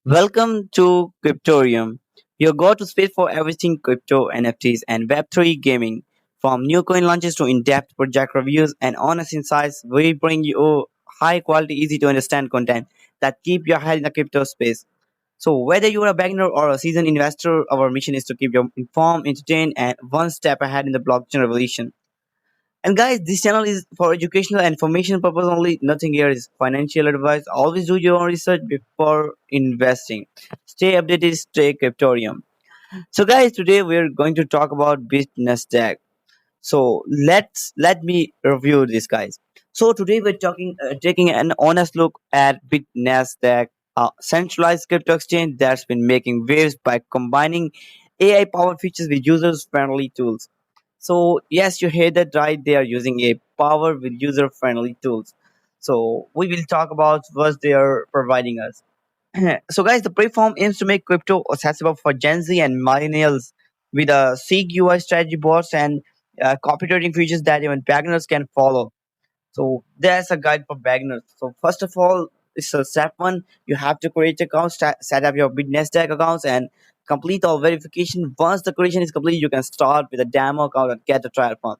Welcome to Cryptorium, your go-to space for everything crypto, NFTs, and Web3 gaming. From new coin launches to in-depth project reviews and honest insights, we bring you high-quality, easy-to-understand content that keep your head in the crypto space. So, whether you are a beginner or a seasoned investor, our mission is to keep you informed, entertained, and one step ahead in the blockchain revolution. And guys, this channel is for educational and information purpose only. Nothing here is financial advice. Always do your own research before investing. Stay updated, stay cryptorium. So guys, today we're going to talk about BitNasdaq. So let me review this, guys. So today we're taking an honest look at BitNasdaq, a centralized crypto exchange that's been making waves by combining AI powered features with users friendly tools. So yes, you heard that right. They are using a power with user friendly tools. So we will talk about what they are providing us. So, guys, the platform aims to make crypto accessible for Gen Z and millennials with a sleek UI strategy boards and copy trading features that even beginners can follow. So, there's a guide for beginners. So, first of all, it's a step one. You have to create accounts, set up your Bitnasdaq accounts, and complete all verification. Once the creation is complete, you can start with a demo account and get the trial fund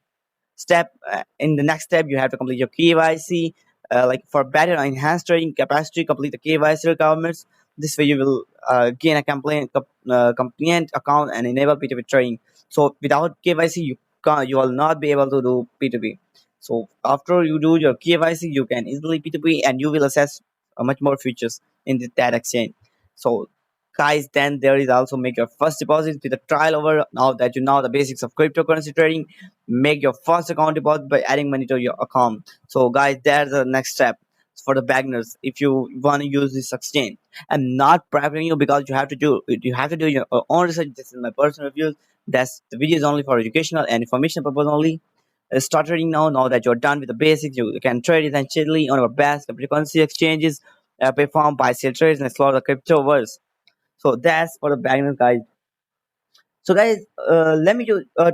step in the next step you have to complete your KYC, like for better enhanced trading capacity, complete the KYC requirements. This way you will gain a compliant account and enable P2P trading. So without KYC you will not be able to do P2P. So after you do your KYC you can easily P2P and you will access much more features in that exchange. So guys, then there is also make your first deposit with a trial over. Now that you know the basics of cryptocurrency trading, make your first account deposit by adding money to your account. So guys, there's the next step for the beginners. If you want to use this exchange, I'm not preparing you because you have to do your own research. This is my personal reviews. That's the video is only for educational and information purpose only. Start trading now. Now that you're done with the basics, you can trade essentially on our best cryptocurrency exchanges, perform buy sell trades and explore the crypto world. So that's for the beginners, guys. So guys, let me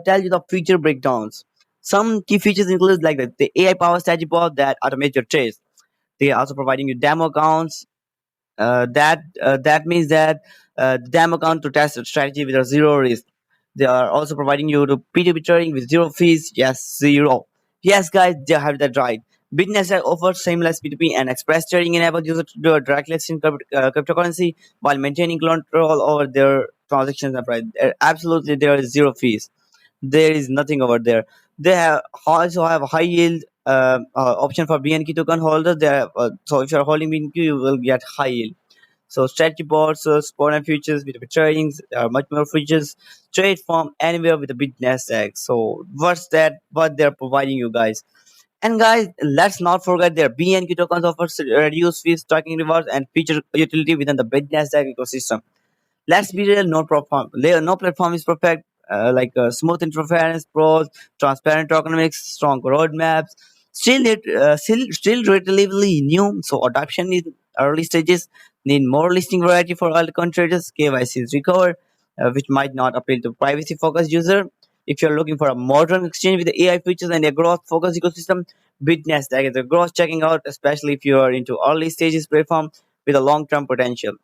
tell you the feature breakdowns. Some key features include like the AI powered strategy bot that automates your trades. They are also providing you demo accounts. That means that the demo account to test a strategy with a zero risk. They are also providing you to P2P trading with zero fees. Yes, zero. Yes, guys, they have that right. Bitness offers seamless P2P and express trading enables users to do a direct listing cryptocurrency while maintaining control over their transactions and price. Absolutely, there is zero fees. There is nothing over there. They have also have a high yield option for BNQ token holders. So if you're holding BNQ, you will get high yield. So strategy boards, spot and futures, with tradings, there are much more features. Trade from anywhere with a bit Nasdaq. So what's that? What they're providing you guys? And guys, let's not forget their BNQ tokens offers reduced fees, tracking rewards, and feature utility within the bit Nasdaq ecosystem. Let's be real, no platform is perfect. Smooth interference, pros, transparent tokenomics, strong roadmaps. Still relatively new, so adoption is early stages. Need more listing variety for altcoin traders. KYC is recovered, which might not appeal to privacy-focused user. If you're looking for a modern exchange with AI features and a growth-focused ecosystem, Bitnasdaq is a growth checking out, especially if you are into early stages platform with a long-term potential.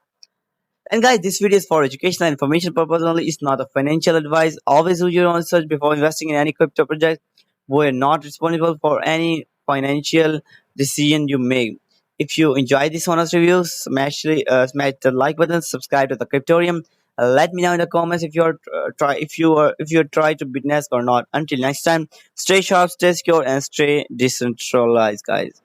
And guys, this video is for educational and information purpose only. It's not a financial advice. Always do your own research before investing in any crypto project. We're not responsible for any financial decision you make. If you enjoy this honest review, smash the like button, subscribe to the Cryptorium. Let me know in the comments if you try to business or not. Until next time, stay sharp, stay secure, and stay decentralized, guys.